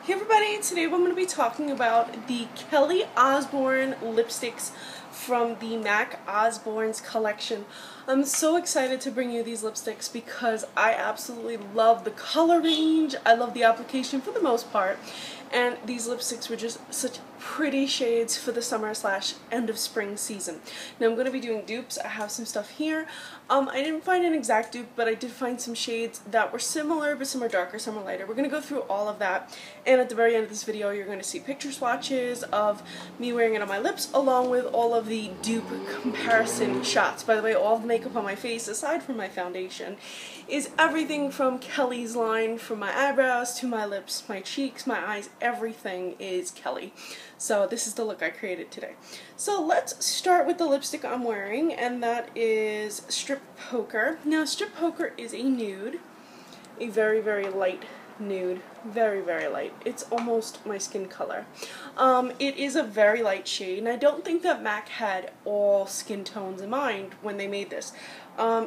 Hey everybody, today I'm going to be talking about the Kelly Osbourne lipsticks from the MAC Osbourne's collection. I'm so excited to bring you these lipsticks because I absolutely love the color range, I love the application for the most part, and these lipsticks were just such pretty shades for the summer / end of spring season. Now I'm going to be doing dupes. I have some stuff here. I didn't find an exact dupe, but I did find some shades that were similar, but some are darker, some are lighter. We're going to go through all of that, and at the very end of this video you're going to see picture swatches of me wearing it on my lips along with all of the dupe comparison shots. By the way, all the makeup on my face, aside from my foundation, is everything from Kelly's line, from my eyebrows to my lips, my cheeks, my eyes, everything is Kelly. So this is the look I created today. So let's start with the lipstick I'm wearing, and that is Strip Poker. Now Strip Poker is a nude, a very, very light nude, very, very light. It's almost my skin color. It is a very light shade, and I don't think that MAC had all skin tones in mind when they made this.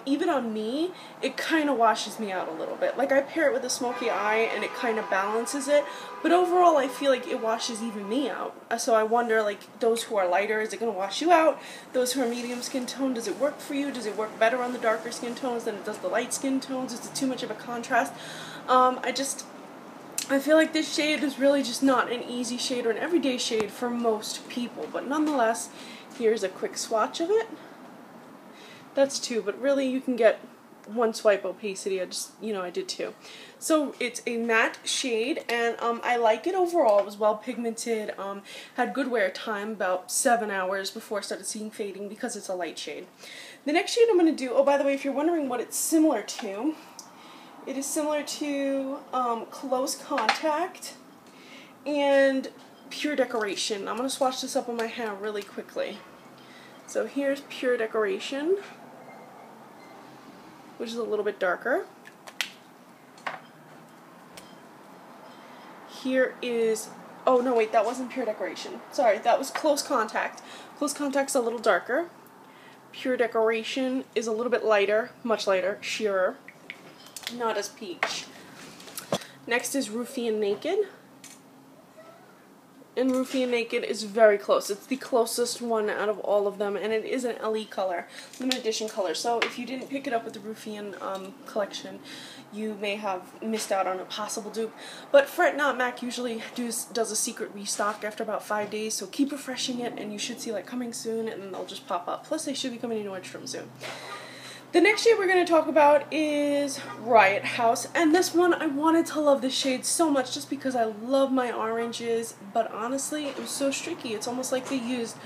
Even on me, it kind of washes me out a little bit. Like, I pair it with a smoky eye and it kind of balances it, but overall I feel like it washes even me out. So I wonder, like, those who are lighter, is it going to wash you out? Those who are medium skin tone, does it work for you? Does it work better on the darker skin tones than it does the light skin tones? Is it too much of a contrast? I feel like this shade is really just not an easy shade or an everyday shade for most people, but nonetheless, here's a quick swatch of it. That's two, but really you can get one swipe opacity. I did two. So it's a matte shade, and I like it overall. It was well pigmented, had good wear time, about 7 hours before I started seeing fading because it's a light shade. The next shade I'm going to do, oh by the way, if you're wondering what it's similar to, it is similar to Close Contact and Pure Decoration. I'm going to swatch this up on my hand really quickly. So here's Pure Decoration, which is a little bit darker. Here is, oh no wait, that wasn't Pure Decoration. Sorry, that was Close Contact. Close Contact's a little darker. Pure Decoration is a little bit lighter, much lighter, sheerer. Not as peach. Next is Roofie and Macon. And Roofie and Macon is very close. It's the closest one out of all of them, and it is an LE color, limited edition color. So if you didn't pick it up with the Roofie and collection, you may have missed out on a possible dupe. But fret not, MAC usually does a secret restock after about 5 days, so keep refreshing it, and you should see like coming soon, and then they'll just pop up. Plus, they should be coming to Nordstrom soon. The next shade we're going to talk about is Riot House, and this one, I wanted to love this shade so much just because I love my oranges, but honestly, it was so streaky. It's almost like they used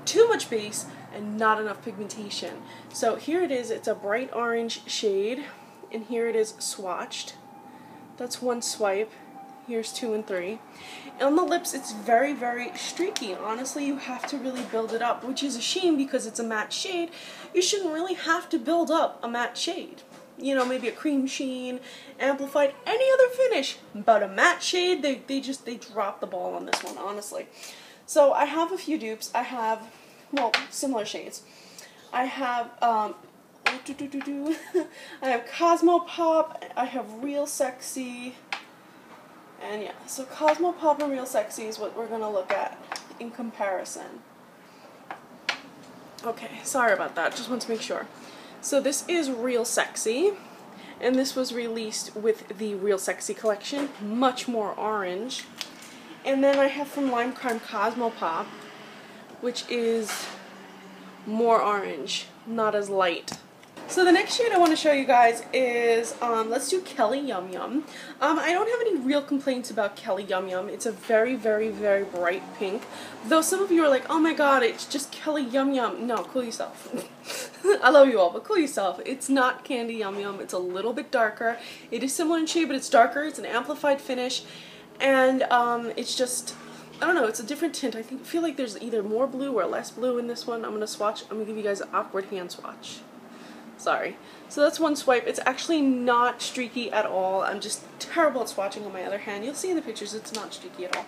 too much base and not enough pigmentation. So here it is. It's a bright orange shade, and here it is swatched. That's one swipe. Here's 2 and 3. And on the lips, it's very, very streaky. Honestly, you have to really build it up, which is a shame because it's a matte shade. You shouldn't really have to build up a matte shade. You know, maybe a cream sheen, amplified, any other finish. But a matte shade, they dropped the ball on this one, honestly. So I have a few dupes. I have, well, similar shades. I have, I have Cosmo Pop, I have Real Sexy. And yeah, so Cosmo Pop and Real Sexy is what we're going to look at in comparison. Okay, sorry about that, just want to make sure. So this is Real Sexy, and this was released with the Real Sexy collection, much more orange. And then I have from Lime Crime Cosmo Pop, which is more orange, not as light. So the next shade I want to show you guys is, let's do Kelly Yum Yum. I don't have any real complaints about Kelly Yum Yum. It's a very, very, very bright pink. Though some of you are like, oh my god, it's just Kelly Yum Yum. No, cool yourself. I love you all, but cool yourself. It's not Candy Yum Yum. It's a little bit darker. It is similar in shade, but it's darker. It's an amplified finish. And it's just, I don't know, it's a different tint. I feel like there's either more blue or less blue in this one. I'm going to swatch. I'm going to give you guys an awkward hand swatch. Sorry. So that's one swipe. It's actually not streaky at all. I'm just terrible at swatching on my other hand. You'll see in the pictures it's not streaky at all.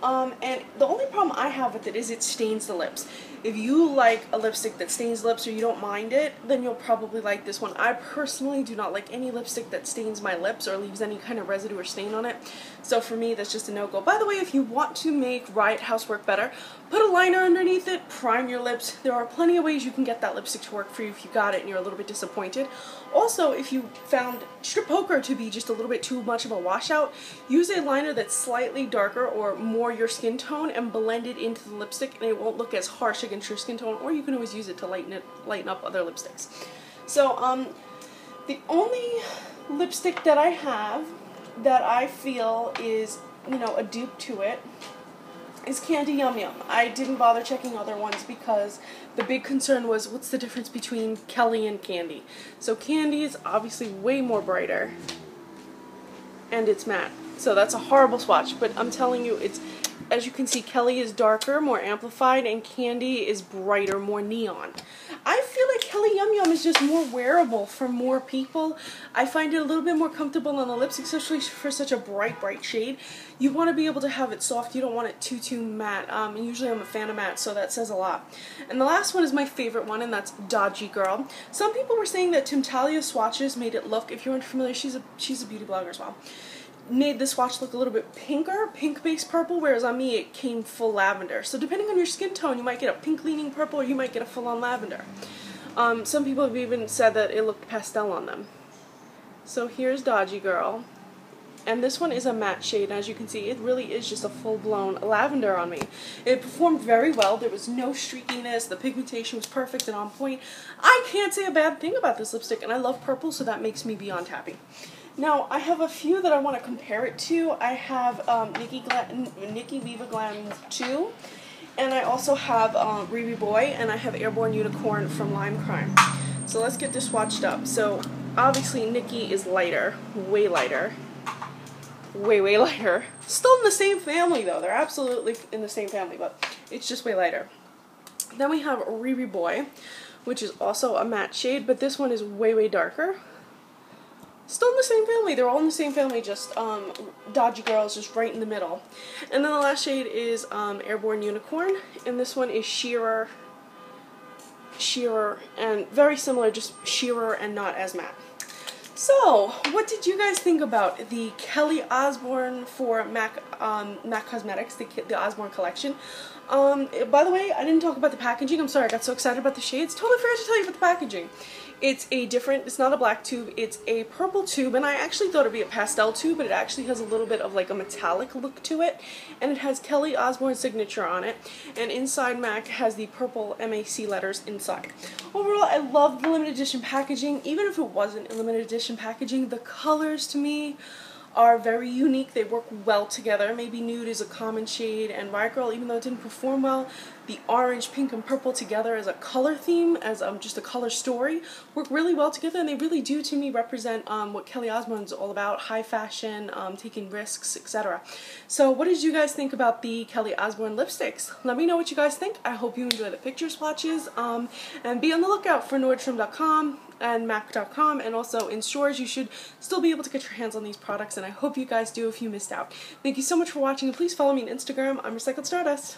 And the only problem I have with it is it stains the lips. If you like a lipstick that stains lips or you don't mind it, then you'll probably like this one. I personally do not like any lipstick that stains my lips or leaves any kind of residue or stain on it. So for me, that's just a no-go. By the way, if you want to make Riot House work better, put a liner underneath it, prime your lips. There are plenty of ways you can get that lipstick to work for you if you got it and you're a little bit disappointed. Also, if you found Strip Poker to be just a little bit too much of a washout, use a liner that's slightly darker or more your skin tone and blend it into the lipstick, and it won't look as harsh against your skin tone, or you can always use it to lighten up other lipsticks. So the only lipstick that I have that I feel is, you know, a dupe to it is Candy Yum Yum. I didn't bother checking other ones because the big concern was what's the difference between Kelly and Candy. So Candy is obviously way more brighter and it's matte. So that's a horrible swatch, but I'm telling you, it's, as you can see, Kelly is darker, more amplified, and Candy is brighter, more neon. I feel like Kelly Yum Yum is just more wearable for more people. I find it a little bit more comfortable on the lips, especially for such a bright shade. You want to be able to have it soft. You don't want it too matte. Usually I'm a fan of matte, so that says a lot. And the last one is my favorite one, and that's Dodgy Girl. Some people were saying that Tim Talia's swatches made it look, if you aren't familiar, she's a beauty blogger as well, made the swatch look a little bit pinker, pink-based purple, whereas on me it came full lavender. So depending on your skin tone, you might get a pink-leaning purple or you might get a full-on lavender. Some people have even said that it looked pastel on them. So here's Dodgy Girl. And this one is a matte shade, and as you can see, it really is just a full-blown lavender on me. It performed very well. There was no streakiness. The pigmentation was perfect and on point. I can't say a bad thing about this lipstick, and I love purple, so that makes me beyond happy. Now, I have a few that I want to compare it to. I have Nikki Viva Glam 2, and I also have Ruby Boy, and I have Airborne Unicorn from Lime Crime. So let's get this swatched up. So obviously Nikki is lighter, way lighter. Way lighter. Still in the same family though. They're absolutely in the same family, but it's just way lighter. Then we have Ruby Boy, which is also a matte shade, but this one is way darker. Still in the same family. They're all in the same family, just Dodgy Girl is just right in the middle. And then the last shade is Airborne Unicorn, and this one is Sheerer, and very similar, just sheerer and not as matte. So, what did you guys think about the Kelly Osbourne for MAC Cosmetics, the Osbourne collection? By the way, I didn't talk about the packaging. I'm sorry, I got so excited about the shades. Totally forgot to tell you about the packaging. It's not a black tube, it's a purple tube, and I actually thought it'd be a pastel tube, but it actually has a little bit of like a metallic look to it, and it has Kelly Osbourne's signature on it, and inside MAC has the purple MAC letters inside. Overall, I love the limited edition packaging. Even if it wasn't a limited edition packaging, the colors to me are very unique. They work well together. Maybe nude is a common shade, and Riot Girl, even though it didn't perform well, the orange, pink, and purple together as a color theme, as just a color story, work really well together, and they really do, to me, represent what Kelly Osbourne's all about: high fashion, taking risks, etc. So what did you guys think about the Kelly Osbourne lipsticks? Let me know what you guys think. I hope you enjoy the picture swatches, and be on the lookout for Nordstrom.com and MAC.com, and also in stores. You should still be able to get your hands on these products, and I hope you guys do if you missed out. Thank you so much for watching, and please follow me on Instagram. I'm Recycled Stardust.